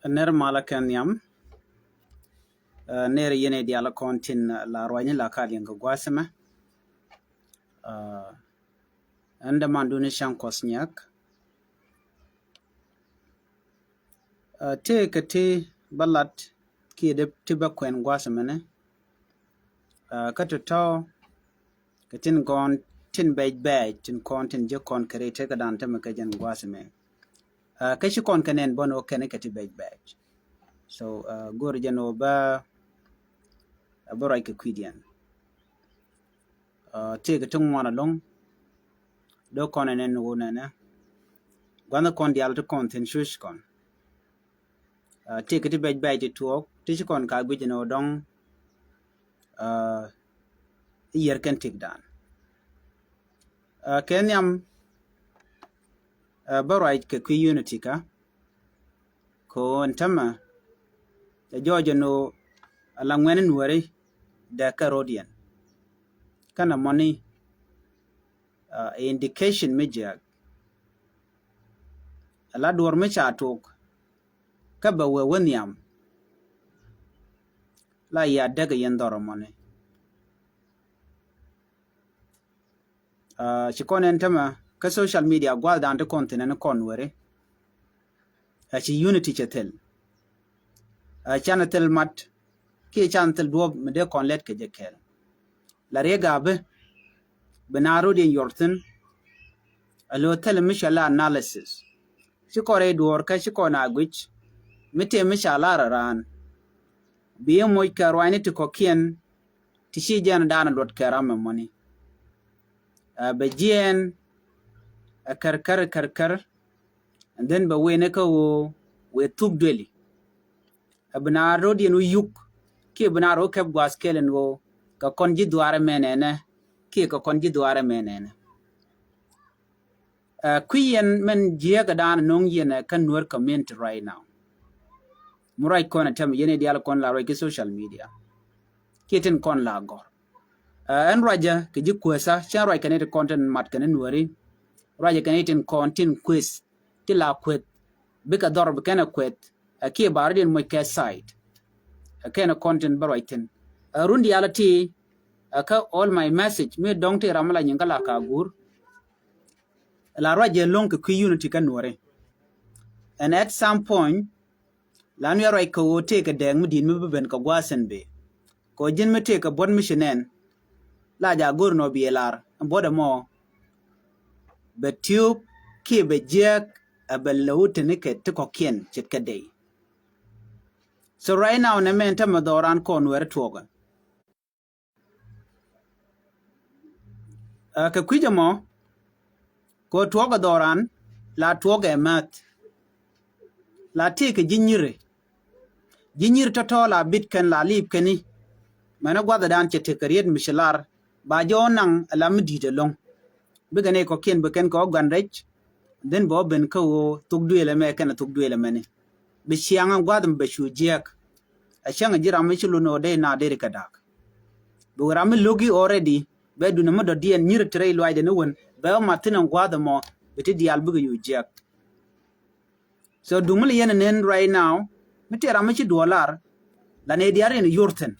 ner malakan yam ner yene diala kontin la royni la kalin ga gwasama anda manduni shan kosnyak te kati balat ki de tiba kwen gwasama ne kato to katin gon tin bay tin kontin je kon kare te ka dan tama ka jan gwasama kashi kon kanen bono kene kati bay so gor jano ba boray ka kwidian te ka tung wana long do konen wona na gwana kon dial to kontin shush kon te ka ti bay ti tuok ti kon ka gwijino dong yer kan tik dan kenyam boray ka kwi unity ka ko ntama jojo no ala ngwenen wari da karodian kana money indication meja ala dor me cha tok ka ba we woniam la ya daga yendoro money chikonen tama ka social media gwal dan to kontinent kon wari chi unity chatel chanatel mat ki chanatel duob mede kon let ke jekel la rega be benaro din yorten alo tel mishala analysis chikore duor ka chikona gwich mite mishala ran biye moy karwani to kokien tishi jan dana dot karama money be jien karkar and then ba we ne ko we tuk dweli benaro din yuk ki benaro kep gwas kelen wo ka konji duare menene ki ka konji duare menene kuyen men jiega dan nong yene kan nur comment right now murai kona tam yene dial kon la roki social media kiten kon la gor en raja ke ji kwesa cha roi kanete content mat kan nuari raja kanete content quiz ti la kwet bika dorb kana kwet ki bardin mo ke site kana content baroiten rundi alati ka all my message me dongte ramala nyingala ka gur la raja long ke unity kan nuare and at some point lan ya roi ko take a deng mudin mu ben ka gwasen be ko jin me take a bon missionen la ja gur no bielar boda mo betube ki be jek abelawut ne ke to kokien chit ka day so right now ne men ta madoran kon wer toga ka kwijamo ko toga doran la toga mat la take jinyir to la bitken la lip keni mana gwada dan che tekariet mishalar ba jonan alam dide long bigane ko kien beken ko ganrech den bo ben ko tugduele me kana tugduele mene bi sianga gwadam be shujek a shanga jira me chulu no de na de kadak bu rami logi already be du na do dien nyir trey loide no won be ma tinan gwadamo biti dial bugu yujek so dumul yen nen right now mitera me chi $, la ne diare ni yurten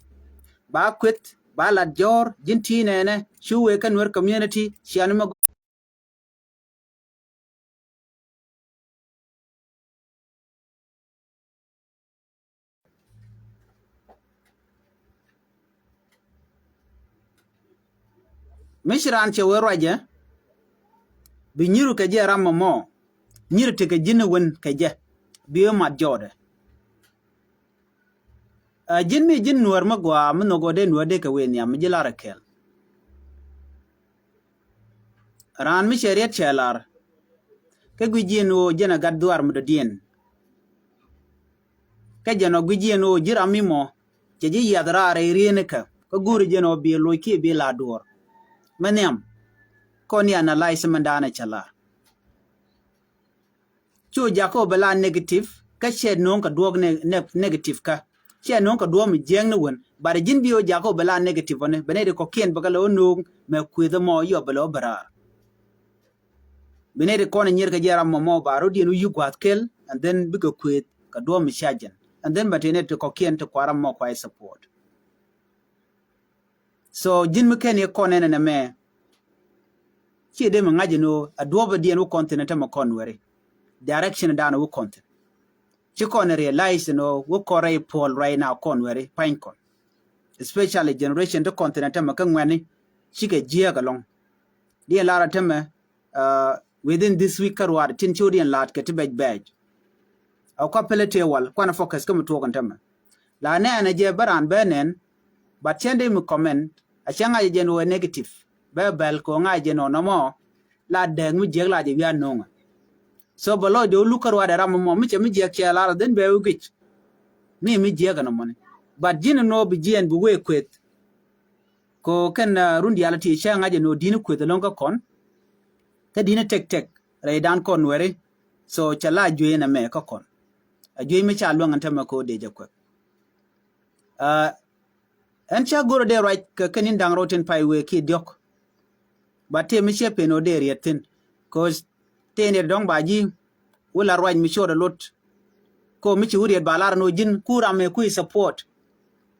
ba kwet ba la jor jinti nene shuwe kan wer community shianuma mishran che weraje bi nyiru ke je rammo mo nyir te ke jinne won ke je bi ma jode jin mi jin nuar magwa mno gode nuade ke wen ya mjila rakel ran mi sheriat chelar ke gwijino jena gadwar mudodien ke jeno gwijino jiramimo je ji yadrare irene ka ko guri jeno bi loki bi la dor manem koni analyze mandana chalar chu jako bela negative ka shed non ka duog negative ka che non ka duom jeng ne won bare jin bio jako bela negative ne benede ko kien bagalo no me kuido mo yo belo barar benede ko nyir ka jera mo baro dienu yugwat kel and then bigo kwet ka do mi shajen and then batene to kokien to kwara mo kwai support so jin mi ken ye konene na me chi de ngaji no adoba dien wo continent ma konwere direction down wo content chi kon realize no wo kore Paul right now konwere pine kon especially generation to continent ma kan wani chi ke jia galong dia lara teme within this week karwar tin chodian lat ke tibej badge au ka pelete wal kwana focus kam to kan teme la ne na je baran benen but chende mi comment a changa je no negative bel ko nga je no mo la de mi je la je ya no so balo de lu karwa de ram mo mi che mi je ke la den be ugich mi je ga no mon but jin no bi jien bu we kwet ko ken rundi ala ti changa je no dinu kwet longa kon ka dina tek ray dan kon were so chala jwe na me ka kon a jwe mi cha lo nganta ma ko de je kwet en cha goro de right ka kenin dang roten pai we ki diok but te mi che peno de rietin cause tene dong baji wala roin mi shoda lot ko mi ci wuri balar no jin kura me ku support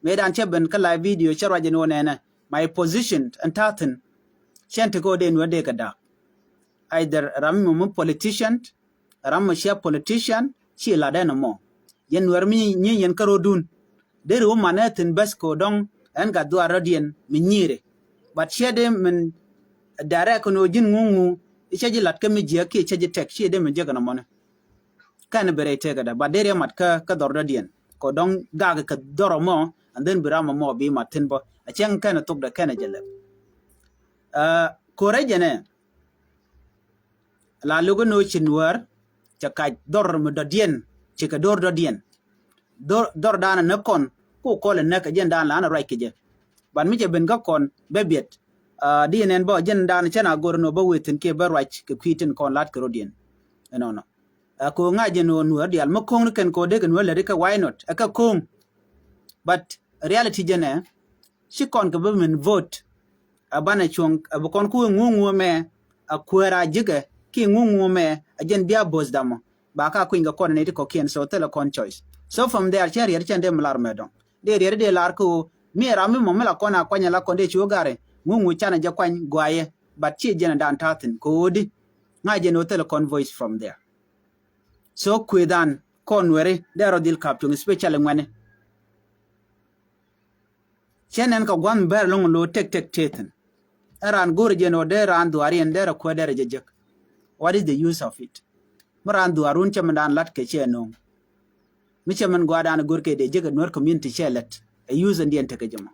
me dan che ben kala video charwa je no nena my position and tatin chente go de no de kada either ram mo politician ram mo share politician chi la de no mo yen wer mi nyi yen karo dun de ru manatin bas ko dong en ga do radien mi nyire but shede men direct no jin ngungu ichaji lat ka mi je ke chaji tek shede mi je ga no mo kan bere tega da badere mat ka dor radien ko dong ga ka doro mo and then birama mo bi matin bo a chen kan tok da kan jele ko rejene la lugo no chinwar chaka dor mo dodien chika dor dodien dor dana na kon ko le na ka jen dana na right ke ban mi je ben ga kon bebet dinen bo jen dana chana gorno bo wetin ke ba right ke kwitin kon lat ko rodien no ko ngaje no nuar dial ma kong ken ko de ken wala ka why not aka kong but reality jene shi kon ka men vote abana chong abakon ku ngungu me akwera jige ki ngungu me ajen bia boss damo ba ka ku inga kon ne ko ken so tele kon choice so from there cher yer chende mlar medon de lar ko mi rami mo mela kona kwanya la konde chugare ngungu chana je kwan gwaye but chi jene dan tatin ko di ngaje no tele kon voice from there so kwedan konwere dero dil kaptung especially ngwane chenen ka gwan ber long lo tek teten aran gorje no deran duari en dero ko dere jejek what is the use of it maran duarun chamandan lat ke cheno mi chaman gwadan gorke de jega nor community chelet a use ndien te kejama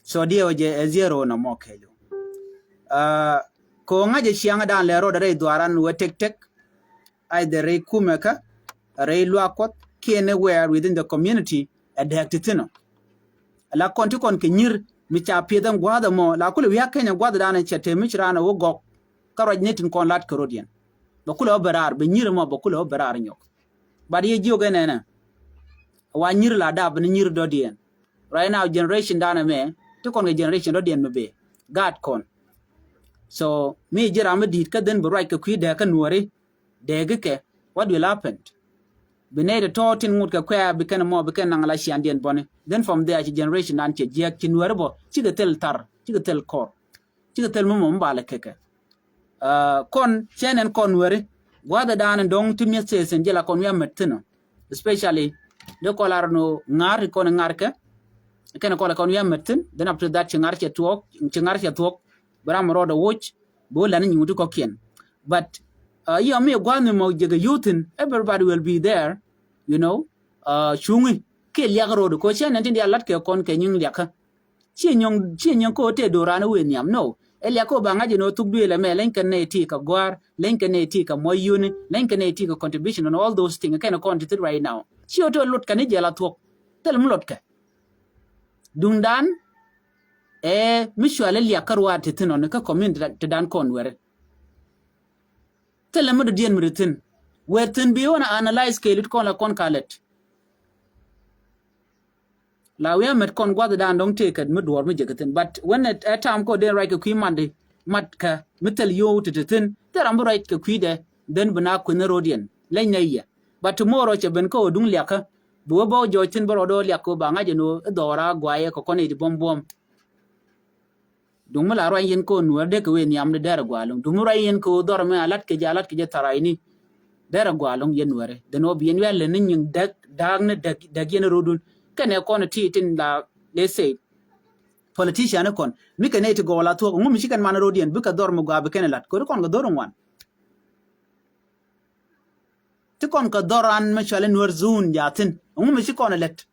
so dio je zero no mokelo ko ngaje chianga dan lero de duaran we tek either re kumeka re luakot kene where within the community adactitino la konti kon ke nyir mi cha piedan gwada mo la kule ya kenya gwada dan chete mi chirana wo gok karoj netin kon lat korodien ba kule oberar be nyir mo ba kule oberar nyok ba ye joge nena wa nyir la da ba nyir dodien right now generation dana me to kon generation dodien me be god kon so me jira me dit ka den bro ka kwide ka nuore dege ke what will happen benede totin ngut ka kwa bikan mo bikan ngala shiandien bone then from there generation nan che je ki nuore bo chiga tel tar chiga tel kor chiga tel mo mbale keke kon chenen kon nuore gwada dan dong timye sesen jela kon ya metino especially de kolarno ngar kon ngarke ken ko la kon ya metin then after that chingar che tuok bram roda watch bo lan nyutu ko kien but you me gwanu mo jega youtin everybody will be there you know chungi ke liag road ko chen nantin dia lat ke kon ke nying liaka chi nyong ko te dorana we nyam no elia ko banga je no tugdu ele me len kan ne ti ka gwar len kan ne ti ka moyuni len kan ne ti ka contribution and all those things kind of quantity right now chi oto lot kan je la tok tel mu lot ka dundan mishwale liakarwa titino ne ka community te dan kon were tell me dien mritin wertin bi wona analyze ke lit kon la kon kalet la we met kon gwada dan dong take me dor me jegatin but when at time ko den right ko mande mat ka metal yo titin teram right ka kwide den bana ko ne rodien len ya but tomorrow che ben ko dung liaka bo bo jo tin bro do liako ba nga jeno dora gwaye ko kone di bom dung mala ro yen ko nuar de ko wen yam de dara gwalung dung ro yen ko dor me alat ke taraini dara gwalung yen ware de no bien wele nin dag ne dag yen rodun kane ko na tin la let's say politician kon mi kane to go la to ngum shi kan man rodien bu ka dor mo ga be kane lat ko kon ga dor ngwan ti kon ka doran ma chale nuar zun jatin ngum shi kon let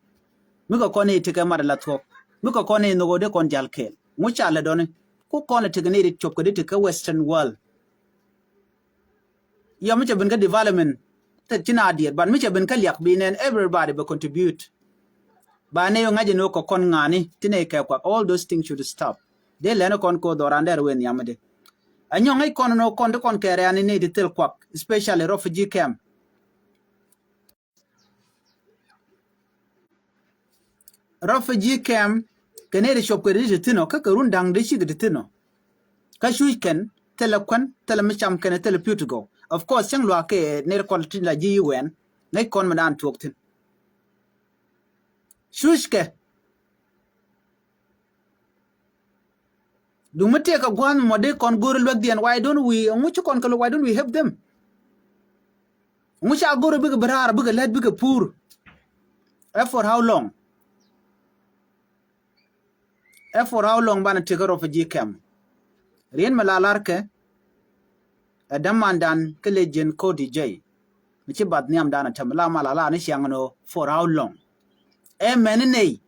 mi ko kone te ka mar la to mi ko kone no go de kon jal kel mu chale don ko kone te ne ri chop ko de te ka western world ya mi che ben ka development te china diet ban mi che ben ka liak bi nen everybody be contribute ba ne yo ngaje no ko kon ngani tine ka kwa all those things should stop de le no kon ko doran der wen yamade anyo ngai kon no kon de kon kere ani ne de tel kwa especially refugee camp kene de shop ko de tino ka karun dang de shi de tino ka shu ken telekwan telemicham kene teleputugo of course yang lo ke ne ko tin la ji wen ngai kon madan tuoktin shushke dumate ka gwan mode kon gor lwagdian why don't we help them mucha gor big barar big led big poor for how long bana take off a GCam rien malalarke adam mandan kelejen ko DJ michi bad niam dana tamla malala ni siangno for how long menene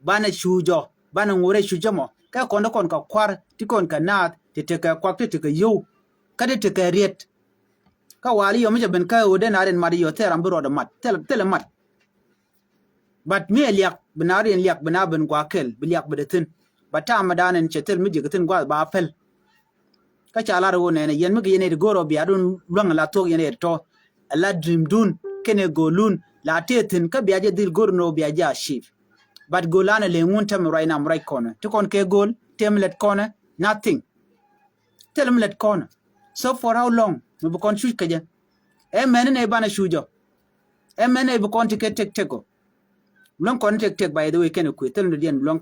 bana shujo bana ngore shujamo ka kondo kon ka kwar ti kon ka nat ti te ka kwak ti ka yu ka ti ka riet ka wali yo mi ben ka ode na ren mari yo teram bro da mat tel mat but me liak binari liak binaben kwakel biliak bedetin bata madanen chetel mi jigatin gwa ba pel ka chala ro ne yen mi yene goro bi adun long la to yene to la dream dun kene golun la tetin ka biaje dil gorno biaje ashif but golana le nguntam right now right corner to kon ke gol temlet corner nothing temlet corner so for how long we be kon shuj kaje menene bana shujo menene be kon tek teko long kon tek by the way kene ku tel no dien long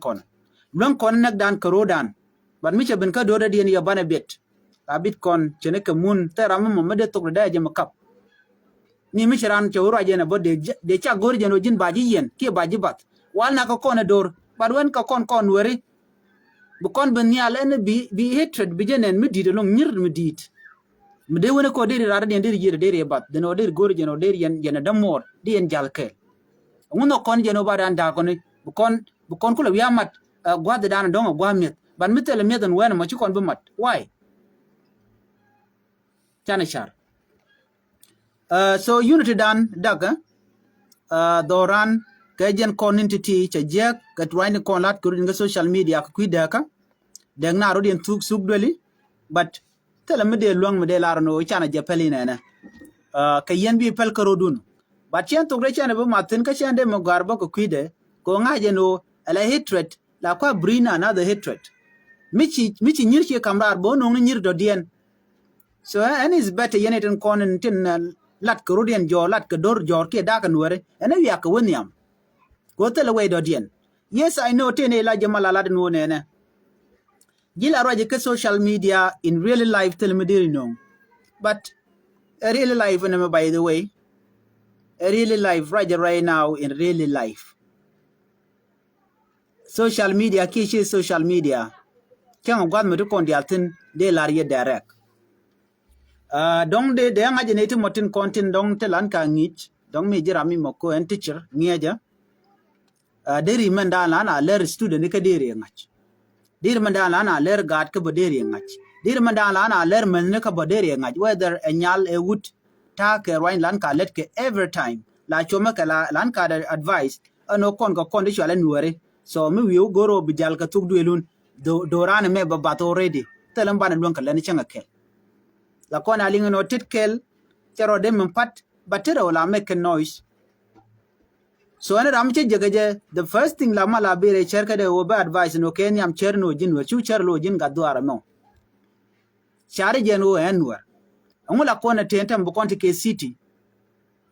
kon nak dan karodan but mi che ben ka do da dien ya bana bet a bitcoin chene ke mun teram mo mede to da je makap ni mi chiran che uro je na bo de cha gor je no jin baji yen ke baji bat wal na ko kon dor but when ka kon weri bu kon ben nyal en bi hatred bi jenen mi di long nyir mi dit mi de wona ko de ra de de de bat de no de gor je no de yen damor de yen jalke ngono kon je no ba dan da ko ni bu kon ko ya mat gwa de dan dongo gwa met ban mi tele met en wen mo chi kon bu mat why chana char so unity dan daga doran kajen community cha jek ka twain kon lat ko ringa social media ka kuidaka deng na rodien tuk sugdoli but tele me de long me de larno chana japeli nena ka yen bi pel ka rodun but chen to chana bu matin ka chande mo garba ko kuide ko ngaje no ala hatred la kwa brina another hatred michi nyirche kamrar bo no nyir do dien so and is better yeneten konen tin lat ko rodien jo lat ko dor jor ke da kan wore ene wi ak woniam go tele we do dien yes I know tene la jamala la no nene gila roje ke social media in real life tell me diri no but a real life and by the way a real life right now in real life social media kishi social media kyan gwad me kon dialtin de lariye direct dong de ngajeneti motin kontin dong telan ka ngich dong mi jira mi moko en teacher ngeja deri manda na ler student ka deri ngach deri manda na ler gad ka boderi ngach deri manda na ler men ka boderi ngach whether enyal e wood ta ke rain lan ka let ke every time la choma ka lan ka advice ano kon ko kon de chale nuore so mi wi goro bijal ka tugdu elun do ran me ba to already telan ban lon ka len changa ke la kona lingo no titkel chero dem pat batero la make a noise so ana ramche jagaje the first thing la mala bere cherka de oba advice no ken yam cherno jin wa chu cherlo jin ga duara no chari jeno enwer ngula kona tentem bu konti ke city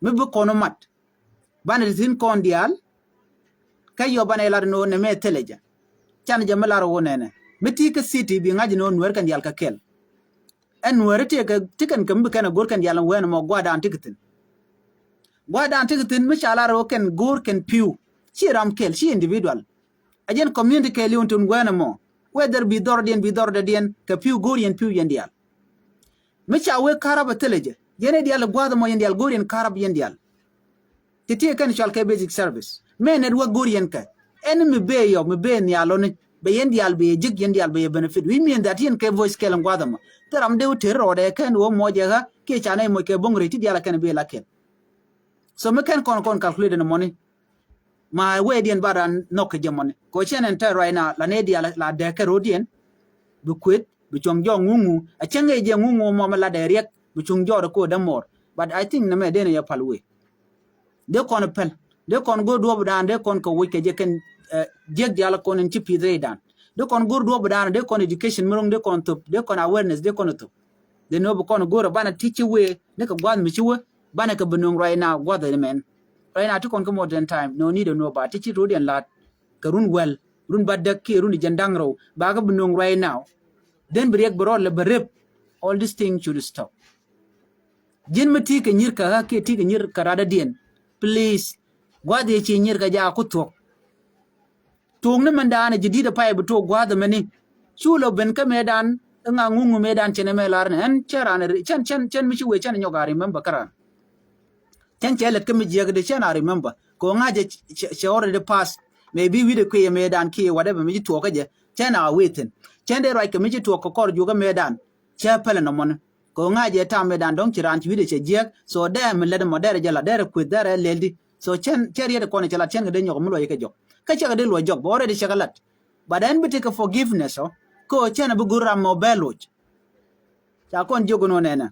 mi bu kono mat ban tin kon dial kayo ban elar no ne me teleja chan jamala ro nene miti ka city bi ngaji no nwer kan dial ka kel en nwer te ka tikan kam kana gor kan dial wen mo gwada antikitin mi chala ro ken gor ken piu chi ram kel chi individual ajen community ke liuntun wen mo whether bi dor dien ka piu gor yen piu yen dial mi cha we karaba teleje yene dial gwada mo yen dial gor yen karab yen dial titi kan chal ke basic service me ne wa gor yen ka en mi be ni alone be yen dial be jig yen dial be benefit we mean that yen ke voice ke lan gwada mo teram de ter ode ken wo mo je ga ke chane mo ke bongre ti dial kan be la ken so me kan kon calculate the money ma we dien baran nok je money ko chen enter right now la ne dial la de ke rodien bu kwet bu chong jo ngungu a chenge je ngungu mo ma la de riek bu chung jo ko da mor but I think na me de ne ya palwe de kon pel de kon go do dan de kon ko wike je ken jeg dial kon en tipi dan de kon go do dan de kon education murung de kon top de kon awareness de kon top de no bu kon go bana teach we de ko gwan mi chiwe bana ka bunung right now gwa the men right now to kon ko modern time no need no ba teach road and lat ka run well run badda ki run jandang ro ba ga bunung right now then break bro le berep all these things should stop jin mati ka nyir ka ke ti ka nyir karada dien please gwade ci nyir ka ja ku tok tung ne mandane jidida pay bu to gwade mani chulo ben ka medan nga ngungu medan chene me lar en cherane chen mi ci we chen nyogari member karan chen chelet ka mi jeg de chen I remember ko ngaje che already past maybe we de kwe medan ki whatever mi to ka je chen a waiting chen de right ka mi to ko kor ju ga medan che pele no mon ko ngaje ta medan don chiran ci wide che jeg so de me le mo de jala de ku de leldi so chen cheriye de kono chala chen de nyoko mulo yeke jok ka chaka de lo jok bo already chakalat but then bit take forgiveness ko chen bu gurra mo beluj cha kon jogo no nena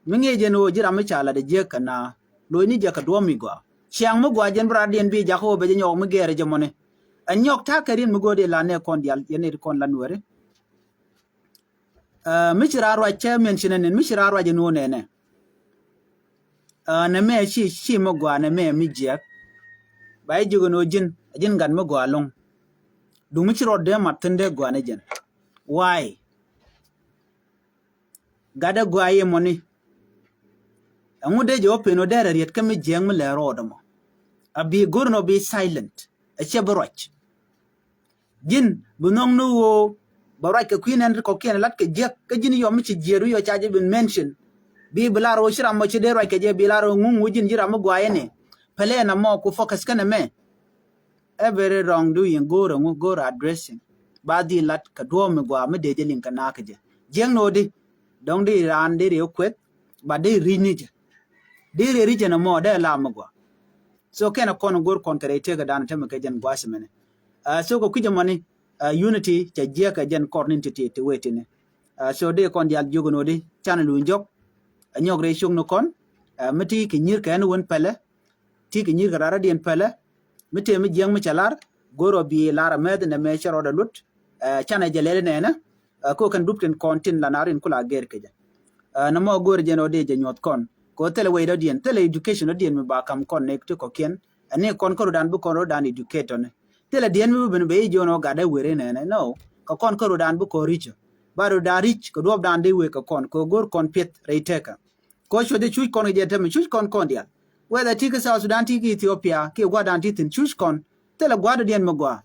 minge je no jira mi chala de je kana lo ni je ka do mi gwa chiang mo gwa jen bra dien bi ja ko be nyok mi gere je mone anyok ta karin mi gode la ne kon dial yene kon la nuere mi chira ro che mention mi chira ro je no nene na me chi mo gwa na me mi je bay jogo no jin gan mo gwa long du mi chiro de matende gwa ne jen why gada gwa ye money amude jo peno dere riet kami jeng mi le rodamo abi gurno be silent a chebroch jin bunong no wo barak ka queen and ko ken lat ke jek ka jin yo mi ci jeru yo chaje bin mention bi blaro shira mo ci de ro ke je bilaro ngungu jin jira mo gwa yene pele na mo ku focus kana me every wrong doing go addressing badi lat ka do mi gwa mi de jelin ka na ka je jeng no di dong di ran de re kwet ba de rini je de re ri je na mo de la mo gwa so kena kono gor kontrete ga dan teme ke jen gwa semene so ko kuje moni unity cha je ka jen cornentity te wetine so de kon dial jogo no di channel wi jok nyog re chung no kon miti ki nyir ka en won pele ti ki nyir ga ra dien pele mite mi jeng mi chalar goro bi lara med ne me charo da lut chana jelele nena ko kan dupten kontin la narin kula ger keja na mo gor jeno de je nyot kon ko tele we do dien tele education do dien mi ba kam kon ne to ko ken ane kon ko dan bu kon dan educator ne tele dien mi ben be jono ga da were nena no ko kon ko dan bu ko richo baro da rich ko do dan de we ko kon ko gor kon pet reiteka ko chode chu kon je teme chu kon dia whether tiki South Sudan tiki Ethiopia ki gwada antitin chush kon tele gwada dien magwa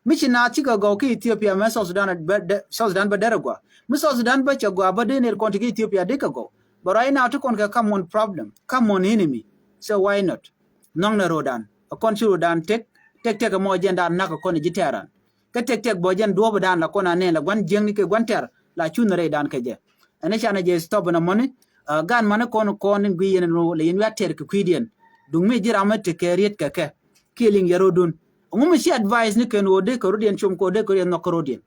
michi na tika go ki Ethiopia me South Sudan badera gwa mi South Sudan ba cha gwa bade ne kon tiki Ethiopia deka go but right now to kon ka common problem common enemy so why not nong na rodan a kon chu rodan tek mo jenda na ko kon jiteran ka tek bo jen do bodan la kona ne la gwan jeng ni ke gwan ter la chu na re dan ke je ene chana je stop na money gan mana kon ngui yen no le yen water ke kwidien dung mi jira ma te keriet keke killing yarodun ngum ci advice ni ken ode ko rodien chum ko de ko yen no ko rodien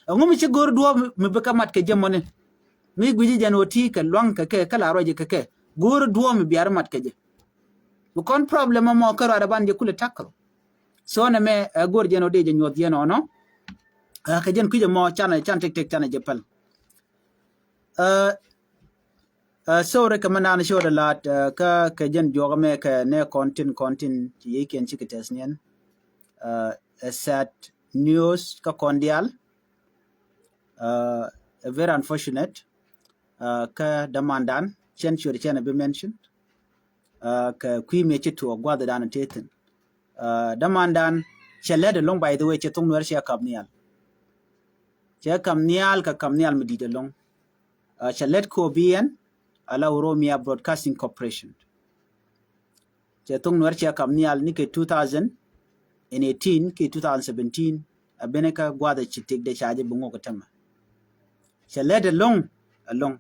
ngum ci gor do mi be kamat ke jemone mi guji janoti ke long keke kala roje keke gor do mi biar mat ke je bu kon problem mo ko ra ban je kule takro so na me gor janode je nyot yen ono ke jen kuje mo chan tek je pal So recommend an show the lot ka jen joga me ka ne content ye ken chikites nien set news ka kondial very unfortunate ka damandan chen sure chen be mentioned ka kui me chitu gwada dan teten damandan chele de long by the way chetung wer sia kamnial ka kamnial medide long chalet ko bien ala Oromia Broadcasting Corporation chetung wer sia kamnial ni ke 2018 ke 2017 abeneka gwada chitik de chaje bungo katama chalet de long along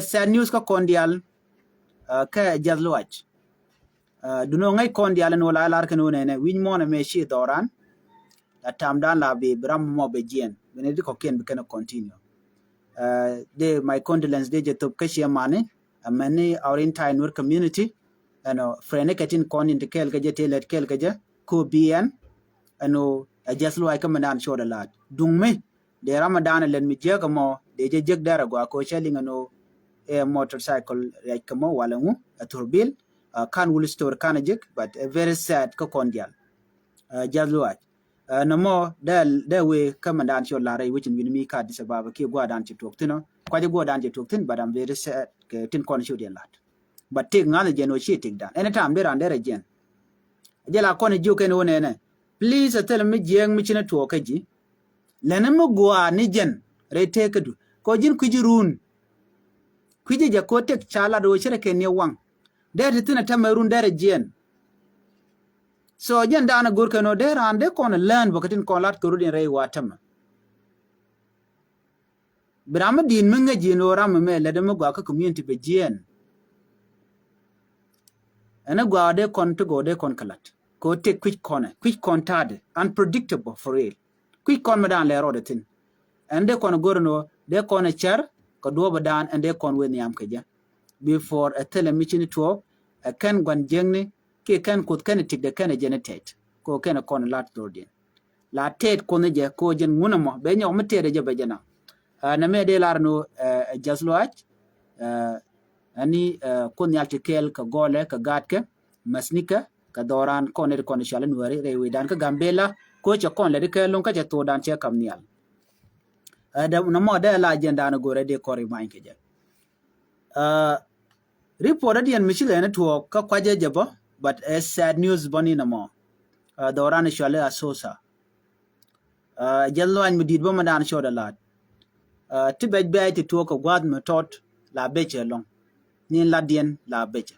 sad news ka kondial ka jadluach duno ngai kondial no la lar kanu ne win mo na me shi doran la tamdan la be bram mo be jien benedi ko ken be kana continue de my condolence de je top kashi mane amani our entire nur community ano frene katin kon in kel ga je telet kel ga je ko bien ano jadluach ka manan shoda lat dungme de ramadan len mi je mo de je jeg dara go ko chelinga no a motorcycle like kamo walangu a turbil kan will store kanajik but a very sad ko kondial jadluach no more that way come and show lare which in mi ka disababa ki go dan ci toktino kwaje go dan ci toktin but I'm very sad ke tin kon show den lat but take ngale jeno shi take dan anytime there and there again jela kon ju ken wona ne please tell me jeng mi cina to kaji lenan mo go ni jen re take du ko jin kujirun kuje ja ko tek chala do chere ke ne wang der tina tamarun der jien so jen dana gurke no der ande kon learn bokatin kon lat ko rudin rei watam brama din menga jino ram me le de mo gwa ka community be jien ana gwa de kon to go de kon kalat ko tek quick contade unpredictable for real quick kon madan le ro de tin ande kon gorno de kon cher ko do badan ande kon wen yam ke ja before a telemission to a kan gwan jengni ke kan kut kan tik de kan genetate ko kan kon lat dordin la tet kon je ko jen munamo be nyaw mete de je be jana na me de larno jasloach ani kon yalti kel ka gole ka gatke masnika ka doran kon de kon shalan wari rewi dan ka gambela ko che kon le de ke lon ka je to dan che kamnial da no mo de la agenda no gore de ko remind ke je report adian michile na to ka kwaje jabo but a sad news boni na mo doran shale asosa jallo an midid bo madan shoda lat tibej bay ti to ko gwad ma tot la beche long nin ladien la beche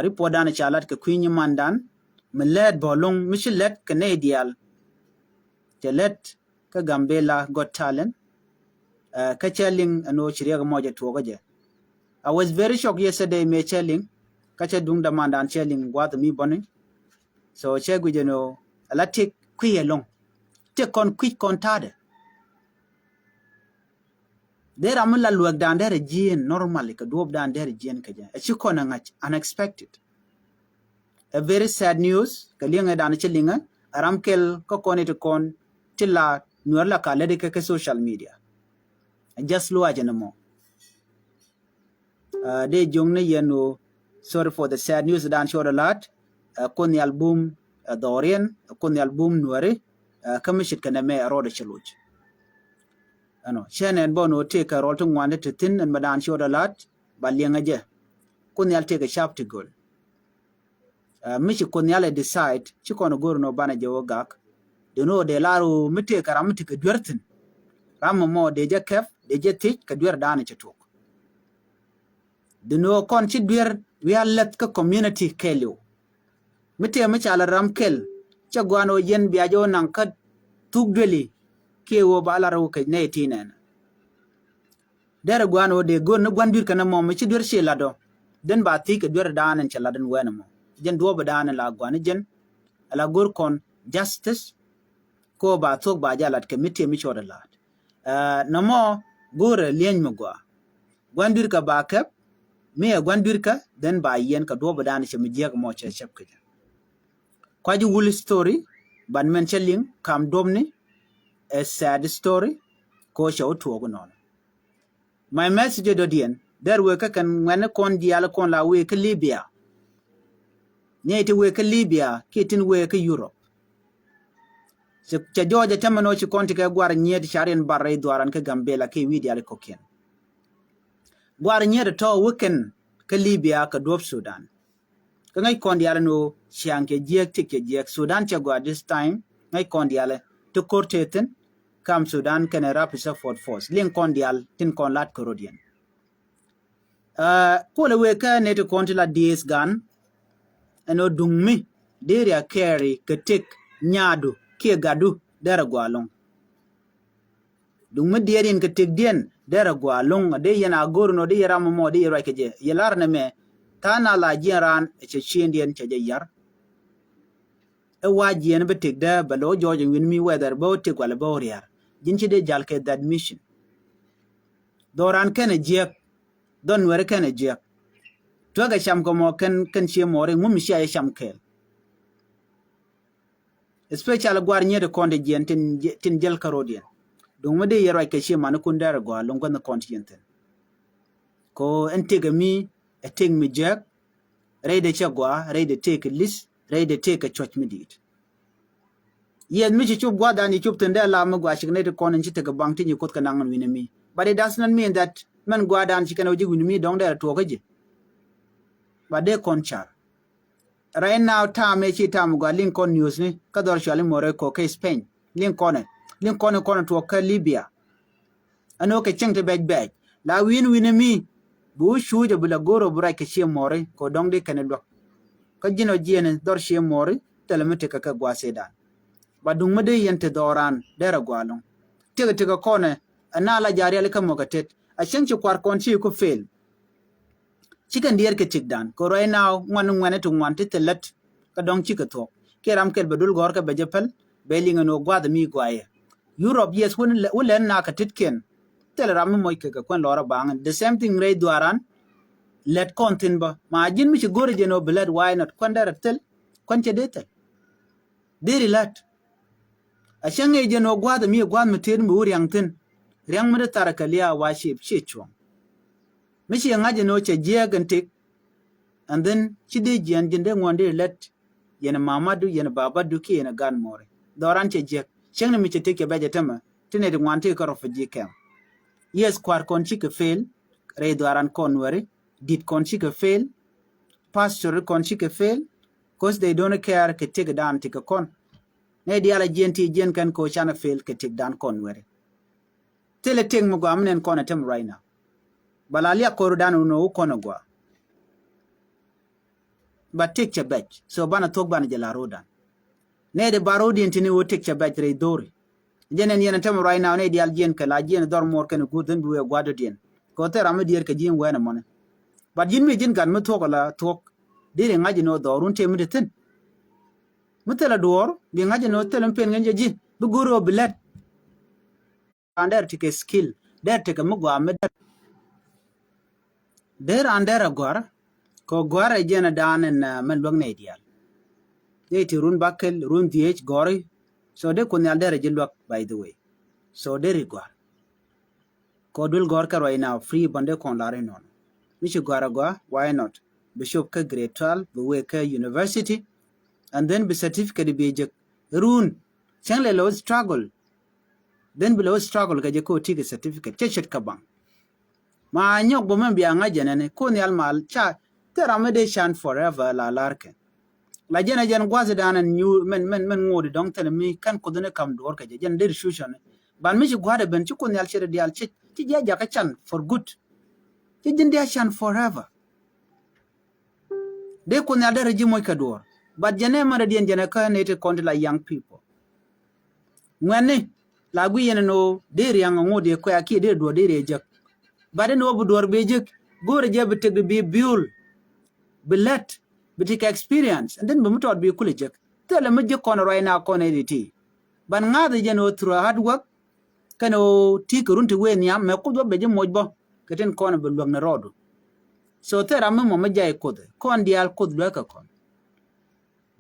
report dan chalat ka kwinyi mandan meled bolong michilet canadial telet ka gambela got talent ka chelling no chiriga moja to goje I was very shocked yesterday me chelling kacha dung da mandan chelling gwad mi boni so chegu je no alatik kwi long te kon quick contade there amula luak dan there gene normally ka dob dan there gene ka je a chikona ngach unexpected a very sad news ka linga dan chelinga aramkel ko koni to kon tilla nuarla ka lede ka social media just lo ajana mo de jongne yeno sorry for the sad news dan short a lot koni album dorian koni album nuare kamishit kana me roda chaluch ano chenen bono take a role to ngwande to tin and madan short a lot balenga je koni al take a sharp to goal michi koni al decide chikono gorno bana je wogak de no de laro mite karamti ka dwertin ram mo de je kef de je tik ka dwer dana chatok de no kon chi dwer we are let ka community kelo mite michi ala ram kel cha gwano yen biajo nan ka tugdeli ke wo balaro ka ne tinen dere gwano de gon gwandir kana mo michi dwer shelado den ba tik ka dwer dana chaladen wenamo jen do ba dana la gwan jen ala gor kon justice ko ba tok ba jalat ke mite mi choda lat namo gore lien mugwa gwandir ka ba kep me gwandir ka den ba yen ka do ba dan che mi jeg mo che chep ke kwaji wul story ban men cheling kam domni a sad story ko show to go non my message do dien there we ka kan ngwan kon dial kon la we ka Libya ne ti we ka Libya kitin we ka Europe se cha joja tamano ci konti ka gwar nyet sharin barre dwaran ka Gambela ke wi dial ko ken gwar nyet to weekend ka Libya ka dop Sudan ka ngai kon dial no shanke jek tike jek Sudan cha gwa this time ngai kon dial to korteten kam Sudan kan rapid support force len kon dial tin kon lat korodian ko le we ka ne to konti la dis gan eno dungmi deria carry ka tek nyadu ke gadu dara gwalong dungmi derin ka tek dien dara gwalong de yana gorno de yara mo de yara keje yelar na me tana la jiran che chendien che yar e wajien be tek da balo jojo win mi weather bo tek wala bo riar jinchi de jalke that mission doran kene jek don were kene jek toga sham ko mo kan che more mum shi ay sham kel special gwar nyede konde jien tin jel karodien donc me de yero ke che man kun dara go long kon kontinenten ko entega mi e ting mi jek reide chagwa reide take list reide take a church midit yen mi ci gwa dani chup tende la ma gwa shi ne de konen ci tega bang tin ko kan ngan wini mi but it does not mean that man gwa dan ci kan oji wini mi dong dara to kaje but they conchar right now time chi time gwa Lincoln news ni ka dor shali more ko ke Spain Lincoln kono to ka Libya ano ke chengte bej la win mi bu shuje bula goro bura ke che more ko dong de kan do ka jino jene dor che more telemete ka gwa sedan ba dung mede yente doran dera gwalong tiga kone ana la jari ale kamo katet a shenchi kwar konchi ko fail chicken dier ke tikdan ko right now ngwan to ngwan telet ka dong chika to keram kel bedul gor ka bejepel belinga no gwad mi gwaye Europe yes wulen na ka titken teleram moy ke kon lora bang the same thing ray duaran let kontin ba ma jin mi gore jeno blood why not kon dara tel kon chedetel deri lat a shange jeno gwad mi ten bu riang tin riang mu taraka liya waship chechwa mishi ngaje no che jegantik and then chide jian jinde ngonde let yena mamadu yena babadu ki yena gan more doran che jek shengni mi che teke beje tema tine de ngwante ko refugee camp yes kwar konchi ke fail re doran konware dit konchi ke fail pastor konchi ke fail cause they don't care ke take down take kon ne diala jenti jen kan ko chana fail ke take down konware tele ting mo gamnen kona tem right now balalia korudan no kono gwa but take your batch so bana tok bana jala rodan ne de barodi intini wo take your batch re dori jenen yena tem right now ne dial jen kala jen dor mor ken guden buwe gwado dien ko te ramu dier ke jin wena mone but jin mi jin gan mu tok la tok dire ngaji no dorun te mi tin mutela dor bi ngaji no telem pen ngenje ji bu goro bilet ander tike skill der tike mu gwa me der ander agor ko gwara jena danen men long ne dial ti run bakel run diech gori so de kun yal der jilwak by the way so de rigor ko dul gor ka right now free bande kon lare non michi gwara gwa why not bishop ka grade 12 bu we ka university and then be certificate be je run changle lo struggle then below struggle ka je ko tige certificate chechet ka bang ma nyok bo men biya nga jenene kun yal mal cha teramede shan forever la larke la jena jen gwaze danan new men ngodi dong tele mi kan ko done kam dor ka jen der shushon ban mi gwade ben ci kun yal chere dial ci jaja ka chan for good ci jen dia shan forever de kun yal der ji moy ka dor but jene mara dien jene ka ne te konti la young people ngwane la gu yene no der yang ngodi ko ya ki der do der je bade no bu dor be je gore je be teg be biul be let be take experience and then be mutot be kulejek tele me je kono right now kono editi ban ngade je no through hard work kano ti kurunti wen yam me ko be je mojbo keten kono be lwang na rodo so tera me mo me jay kod kon dial kod lo ka kon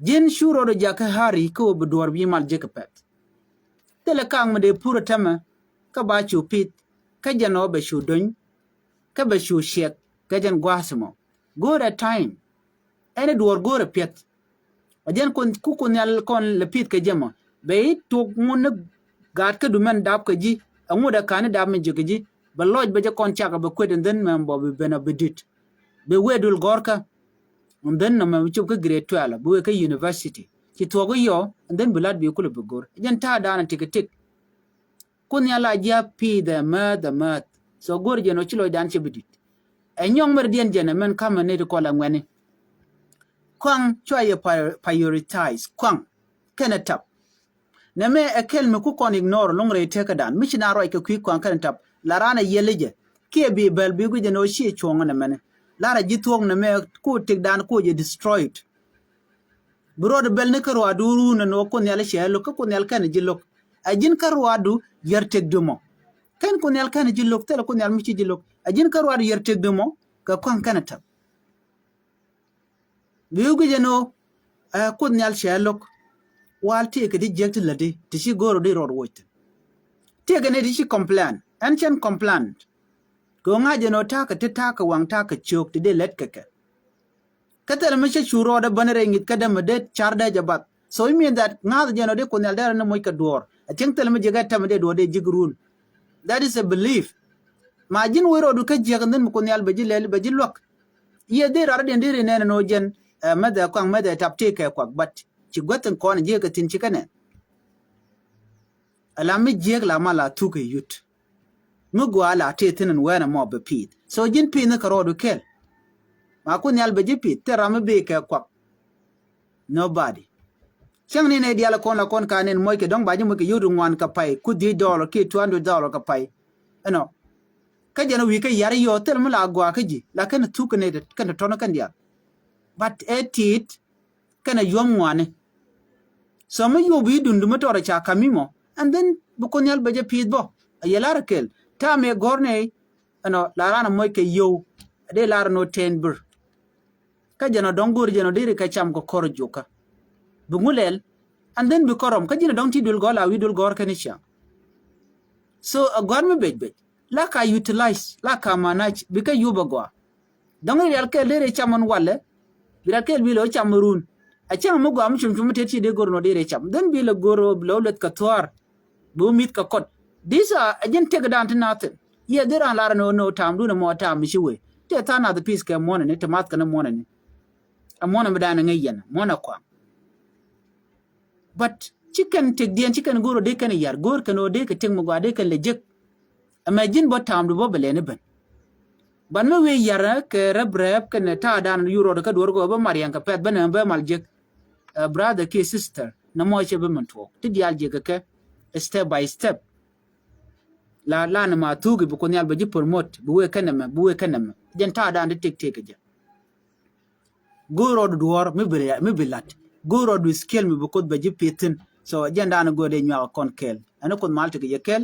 jin shuro do jaka hari ko be dor bi mal je ka pet tele kang me de puro tama ka ba chu pit ka jano be shu don ka ba shu shek ka jan gwasmo go da time ene duor go re pet ajen kun yal kon le pit ka jema be to ngun gat ka du men dab ka ji amuda kan dab men ji ba loj ba je kon chaka ba kweden den men bo be bena bedit be wedul gorka and then no me chup ka grade 12 bu ka university ki to go yo and then blood be kula be gor jen ta dana tik kun yala ja pi the math so gor je no chilo dan che bedit e nyong mer dien jene men kama ne ko la ngene kwang chwa ye prioritize kwang kana tap na me akel me ku kon ignore longre teka dan michina roi ka kwi kwang kana tap la rana yeleje ke bi bel bi gu je no shi chonga na mene lara jitong na me ku tik dan ku je destroyed brod bel ne karwa duru na no kon yala shelo ka kon yal kana jilok ajin karwa du yertek dumo kan kon yal kana jilok tele kon yal michi jilok ajin karwa du yertek dumo ka kwang kana tap biugu je no kon yal shelo wal take di jekt ladi ti shi goro di rod wote take ne di shi complain ancient complain go nga je no taka ti taka wang taka chok ti de let keke katel me shuro da banere ngit kada mede charda jabat so it mean that nga je no de kon yal dara no moy ka dor a tel me jega tam de do de jigrul that is a belief ma jin wero du ka jega nden kon yal baji lel baji lok ye de rar de ndire ne no jen mede kwang mede tap take kwak bat ci gotin ko je ka tin ci kane alami je la mala tuke yut mu gwala te tinin wena mo be pit so jin pi ne karo du kel ma kun yal be ji pit te ram be ka kwak nobody chang ni ne diala kon la kon kanen moy ke dong baji mo ke yudu ngwan ka pai ku di dollar ki $200 ka pai ano ka jeno wi ka yar yo tel mu la gwa ka ji la kan tuke ne kan tono kan dia but etit kana yom ngwane so mo yobi dundu motora cha kamimo and then bukonyal beje pidbo ayelara kel ta me gorne ano larana moy ke yo de lar no tenbur ka jeno dongur jeno dire ka cham ko korjuka bungulel and then bikorom ka jeno dong tidul gola widul gor kanisha so a gorme bejbe la ka utilize la ka manage bika yuba go dong real ke lere chamon wale birakel bilo chamurun achang mo gam chum teti de gorno de recham then bi la goro blowlet ka twar bu mit ka kot these are agent take down to nothing ye there are lar no tam do no more time shiwe te ta na the piece ke mona ne tomat kana mona ne a mona bidana ngayen mona kwa but chicken take dien chicken goro de kana yar gor kano de ka ting mo ga de kan lejek imagine bo tam do bo bele ne ben ban me we yara ke rebrep ke ta dan euro ka dor go ba marian ka pet ban ba maljek brother ke sister na mo che be man to ti dial je ke step by step la na ma tugi bu ko nyal ba ji promote bu we kanama jen ta dan de tek je go road dor me bilat go road with skill me bu ko ba ji petin so jen dan go de nyaw kon kel ana kon malte ke je kel